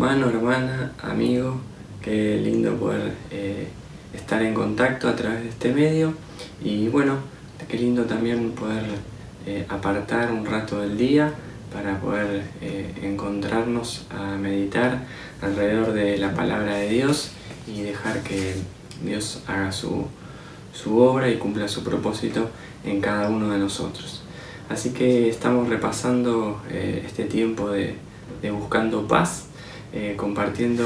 hermano, hermana, amigo, qué lindo poder estar en contacto a través de este medio y bueno, qué lindo también poder apartar un rato del día para poder encontrarnos a meditar alrededor de la palabra de Dios y dejar que Dios haga su obra y cumpla su propósito en cada uno de nosotros. Así que estamos repasando este tiempo de Buscando Paz, compartiendo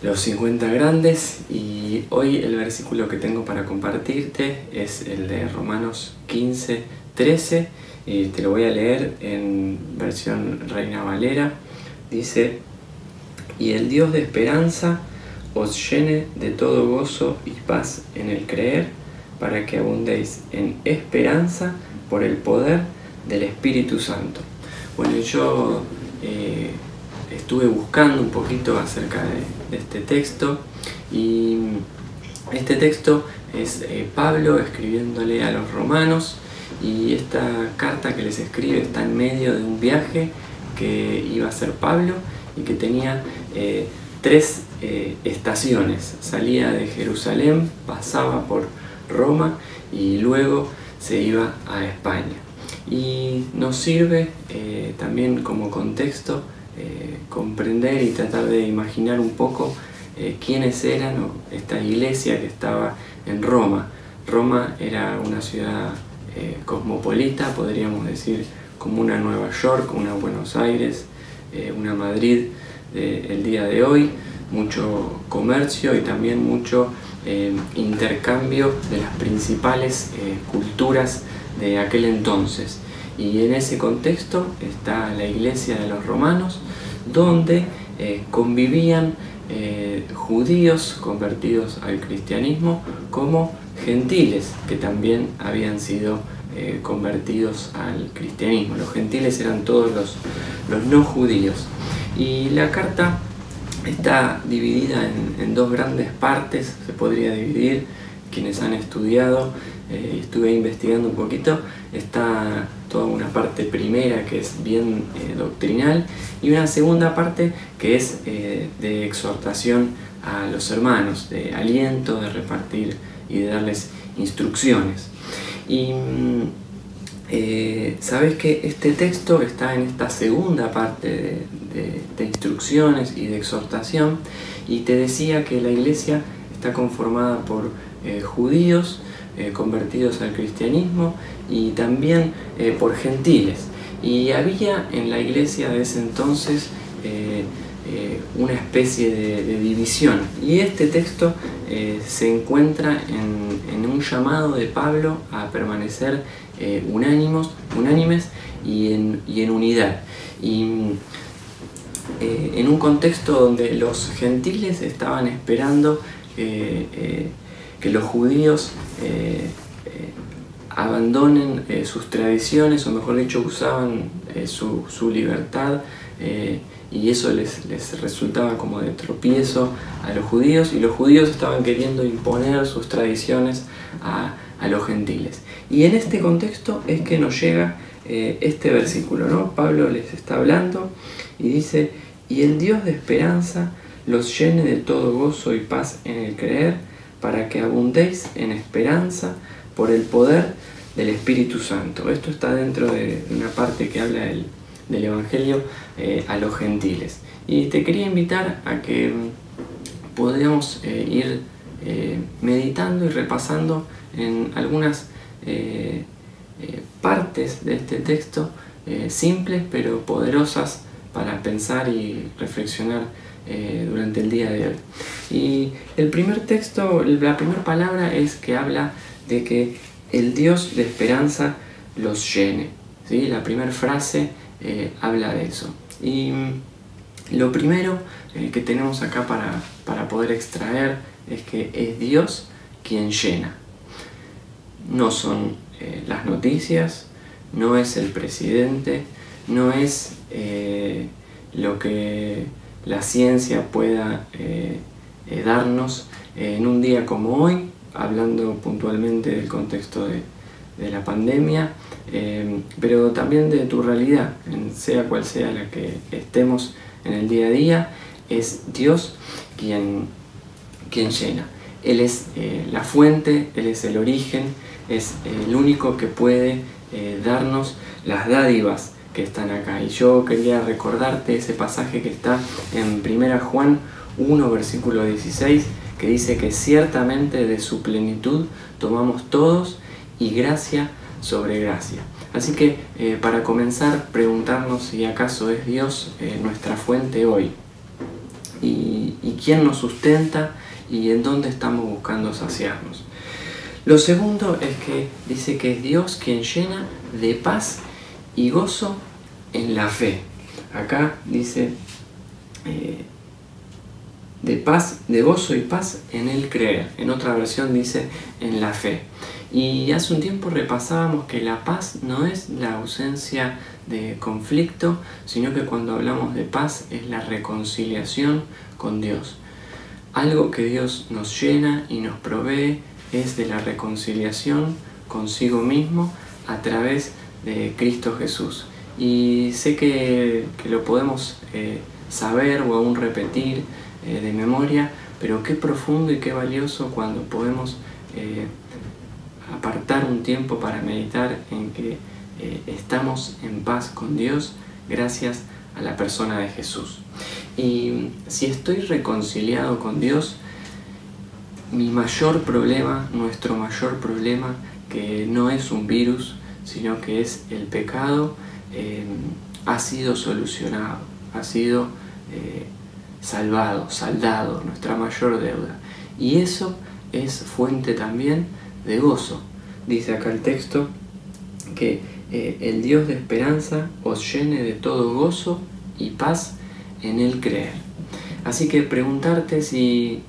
los 50 grandes, y hoy el versículo que tengo para compartirte es el de Romanos 15:13 y te lo voy a leer en versión Reina Valera. Dice: y el Dios de esperanza os llene de todo gozo y paz en el creer, para que abundéis en esperanza por el poder del Espíritu Santo. Bueno, yo estuve buscando un poquito acerca de este texto, y este texto es Pablo escribiéndole a los romanos, y esta carta que les escribe está en medio de un viaje que iba a hacer Pablo y que tenía tres estaciones. Salía de Jerusalén, pasaba por Roma y luego se iba a España. Y nos sirve también como contexto comprender y tratar de imaginar un poco quiénes eran esta iglesia que estaba en Roma. Roma era una ciudad cosmopolita, podríamos decir, como una Nueva York, una Buenos Aires, una Madrid el día de hoy. Mucho comercio y también mucho intercambio de las principales culturas de aquel entonces. Y en ese contexto está la iglesia de los romanos, donde convivían judíos convertidos al cristianismo como gentiles que también habían sido convertidos al cristianismo. Los gentiles eran todos los no judíos. Y la carta está dividida en dos grandes partes. Se podría dividir, quienes han estudiado, estuve investigando un poquito, está toda una parte primera que es bien doctrinal, y una segunda parte que es de exhortación a los hermanos, de aliento, de repartir y de darles instrucciones. Y sabes que este texto está en esta segunda parte de instrucciones y de exhortación, y te decía que la iglesia está conformada por judíos convertidos al cristianismo y también por gentiles. Y había en la iglesia de ese entonces una especie de división, y este texto se encuentra en un llamado de Pablo a permanecer unánimes y en unidad, y en un contexto donde los gentiles estaban esperando que los judíos abandonen sus tradiciones, o mejor dicho, usaban su libertad, y eso les resultaba como de tropiezo a los judíos, y los judíos estaban queriendo imponer sus tradiciones a los gentiles. Y en este contexto es que nos llega este versículo, ¿no? Pablo les está hablando y dice: y el Dios de esperanza los llene de todo gozo y paz en el creer, para que abundéis en esperanza por el poder del Espíritu Santo. Esto está dentro de una parte que habla del Evangelio a los gentiles. Y te quería invitar a que podamos ir meditando y repasando en algunas partes de este texto, simples pero poderosas para pensar y reflexionar durante el día de hoy. Y el primer texto, la primera palabra es que habla de que el Dios de esperanza los llene, ¿sí? La primera frase habla de eso. Y lo primero que tenemos acá para poder extraer es que es Dios quien llena. No son las noticias, no es el presidente, no es lo que la ciencia pueda darnos en un día como hoy, hablando puntualmente del contexto de la pandemia, pero también de tu realidad, sea cual sea la que estemos en el día a día, es Dios quien llena. Él es la fuente, Él es el origen, es el único que puede darnos las dádivas que están acá. Y yo quería recordarte ese pasaje que está en 1 Juan 1, versículo 16, que dice que ciertamente de su plenitud tomamos todos y gracia sobre gracia. Así que para comenzar, preguntarnos si acaso es Dios nuestra fuente hoy y quién nos sustenta y en dónde estamos buscando saciarnos. Lo segundo es que dice que es Dios quien llena de paz y gozo en la fe. Acá dice de paz, de gozo y paz en el creer. En otra versión dice en la fe. Y hace un tiempo repasábamos que la paz no es la ausencia de conflicto, sino que cuando hablamos de paz es la reconciliación con Dios. Algo que Dios nos llena y nos provee es de la reconciliación consigo mismo a través de Cristo Jesús. Y sé que lo podemos saber o aún repetir de memoria, pero qué profundo y qué valioso cuando podemos apartar un tiempo para meditar en que estamos en paz con Dios gracias a la persona de Jesús. Y si estoy reconciliado con Dios, mi mayor problema, nuestro mayor problema, que no es un virus, sino que es el pecado, ha sido solucionado, ha sido salvado, saldado, nuestra mayor deuda. Y eso es fuente también de gozo. Dice acá el texto que el Dios de esperanza os llene de todo gozo y paz en el creer. Así que preguntarte si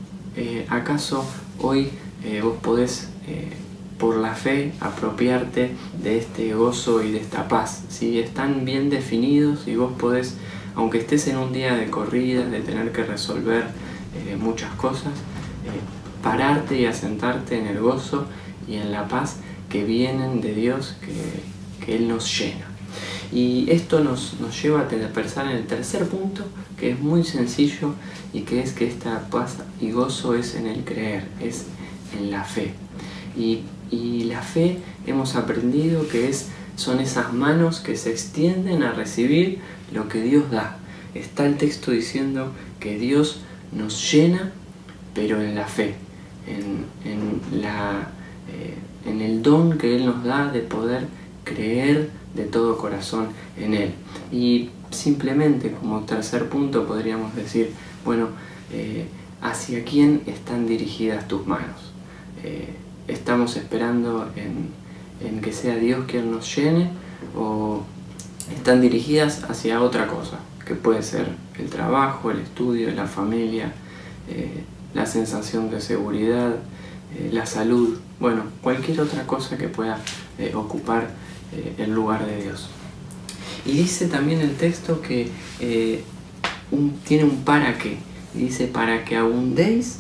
acaso hoy vos podés por la fe apropiarte de este gozo y de esta paz. Si están bien definidos y vos podés, aunque estés en un día de corrida, de tener que resolver muchas cosas, pararte y asentarte en el gozo y en la paz que vienen de Dios, que Él nos llena. Y esto nos lleva a pensar en el tercer punto, que es muy sencillo y que es que esta paz y gozo es en el creer, es en la fe. Y la fe hemos aprendido que son esas manos que se extienden a recibir lo que Dios da. Está el texto diciendo que Dios nos llena, pero en la fe, en el don que Él nos da de poder creer de todo corazón en Él. Y simplemente como tercer punto podríamos decir, bueno, ¿hacia quién están dirigidas tus manos? ¿Estamos esperando en que sea Dios quien nos llene o están dirigidas hacia otra cosa? Que puede ser el trabajo, el estudio, la familia, la sensación de seguridad, la salud, bueno, cualquier otra cosa que pueda ocupar el lugar de Dios. Y dice también el texto que tiene un para qué, dice para que abundéis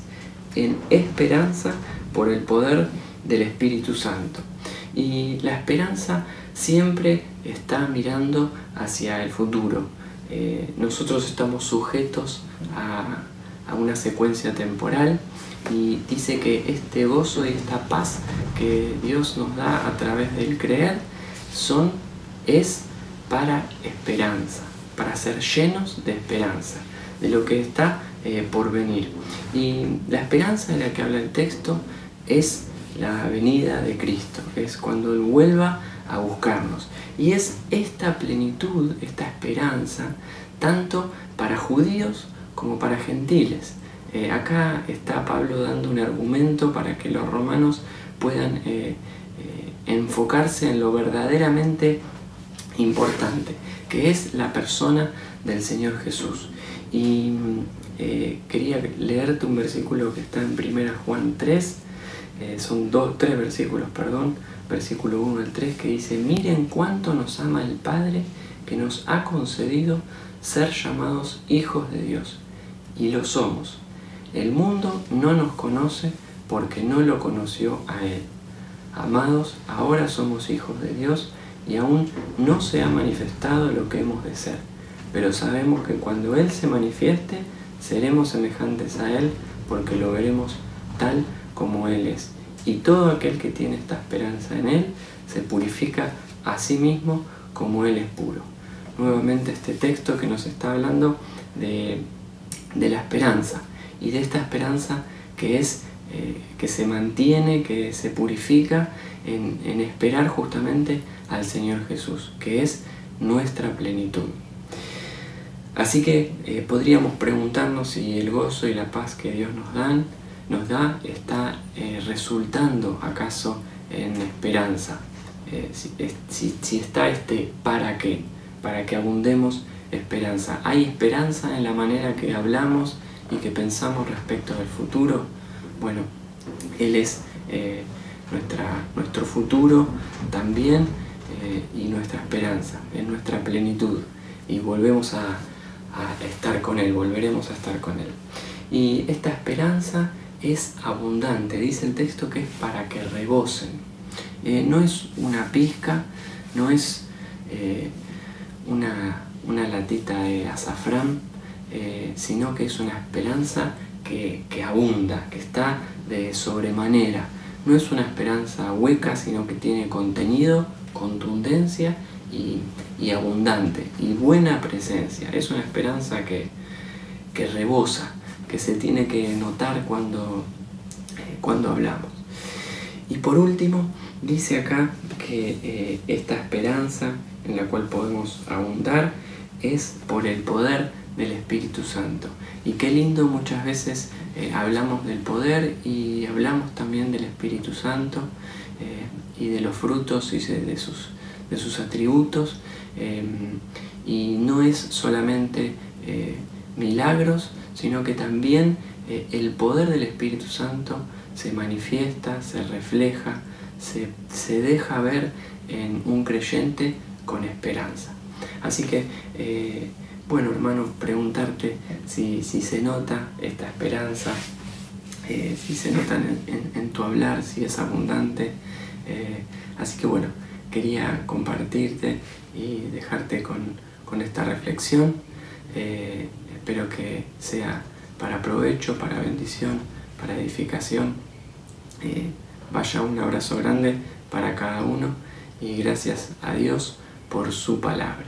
en esperanza por el poder del Espíritu Santo. Y la esperanza siempre está mirando hacia el futuro. Nosotros estamos sujetos a una secuencia temporal y dice que este gozo y esta paz que Dios nos da a través del creer es para esperanza, para ser llenos de esperanza, de lo que está por venir. Y la esperanza de la que habla el texto es la venida de Cristo, es cuando Él vuelva a buscarnos. Y es esta plenitud, esta esperanza, tanto para judíos como para gentiles. Acá está Pablo dando un argumento para que los romanos puedan enfocarse en lo verdaderamente importante, que es la persona del Señor Jesús. Y quería leerte un versículo que está en 1 Juan 3, son tres versículos, versículo 1 al 3, que dice: miren cuánto nos ama el Padre, que nos ha concedido ser llamados hijos de Dios, y lo somos. El mundo no nos conoce porque no lo conoció a Él. Amados, ahora somos hijos de Dios y aún no se ha manifestado lo que hemos de ser, pero sabemos que cuando Él se manifieste, seremos semejantes a Él porque lo veremos tal como Él es. Y todo aquel que tiene esta esperanza en Él se purifica a sí mismo como Él es puro. Nuevamente este texto que nos está hablando de la esperanza, y de esta esperanza que es que se mantiene, que se purifica en esperar justamente al Señor Jesús, que es nuestra plenitud. Así que podríamos preguntarnos si el gozo y la paz que Dios nos da está resultando acaso en esperanza. Si está ¿para qué? Para que abundemos esperanza. ¿Hay esperanza en la manera que hablamos y que pensamos respecto del futuro? Bueno, Él es nuestro futuro también y nuestra esperanza, en nuestra plenitud. Y volvemos a estar con Él, volveremos a estar con Él. Y esta esperanza es abundante, dice el texto que es para que rebosen. No es una pizca, no es una latita de azafrán, sino que es una esperanza que abunda, que está de sobremanera. No es una esperanza hueca, sino que tiene contenido, contundencia y abundante, y buena presencia. Es una esperanza que rebosa, que se tiene que notar cuando hablamos. Y por último, dice acá que esta esperanza en la cual podemos abundar es por el poder del Espíritu Santo. Y qué lindo, muchas veces hablamos del poder y hablamos también del Espíritu Santo y de los frutos y de sus atributos, y no es solamente milagros, sino que también el poder del Espíritu Santo se manifiesta, se refleja, se deja ver en un creyente con esperanza. Así que, bueno, hermano, preguntarte si se nota esta esperanza, si se nota en tu hablar, si es abundante. Así que, bueno, quería compartirte y dejarte con esta reflexión. Espero que sea para provecho, para bendición, para edificación. Vaya un abrazo grande para cada uno y gracias a Dios por su palabra.